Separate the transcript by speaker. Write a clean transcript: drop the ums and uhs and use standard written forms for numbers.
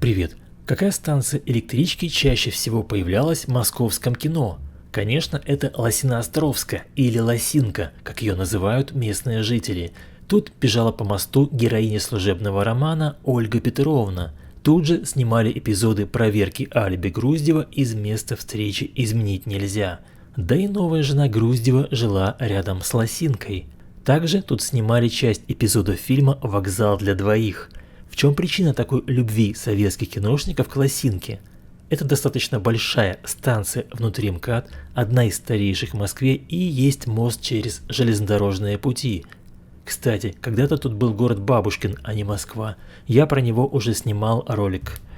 Speaker 1: Привет. Какая станция электрички чаще всего появлялась в московском кино? Конечно, это Лосиноостровская или Лосинка, как ее называют местные жители. Тут бежала по мосту героиня служебного романа Ольга Петровна. Тут же снимали эпизоды проверки алиби Груздева из места встречи изменить нельзя. Да и новая жена Груздева жила рядом с Лосинкой. Также тут снимали часть эпизодов фильма «Вокзал для двоих». В чем причина такой любви советских киношников к Лосинке? Это достаточно большая станция внутри МКАД, одна из старейших в Москве, и есть мост через железнодорожные пути. Кстати, когда-то тут был город Бабушкин, а не Москва. Я про него уже снимал ролик.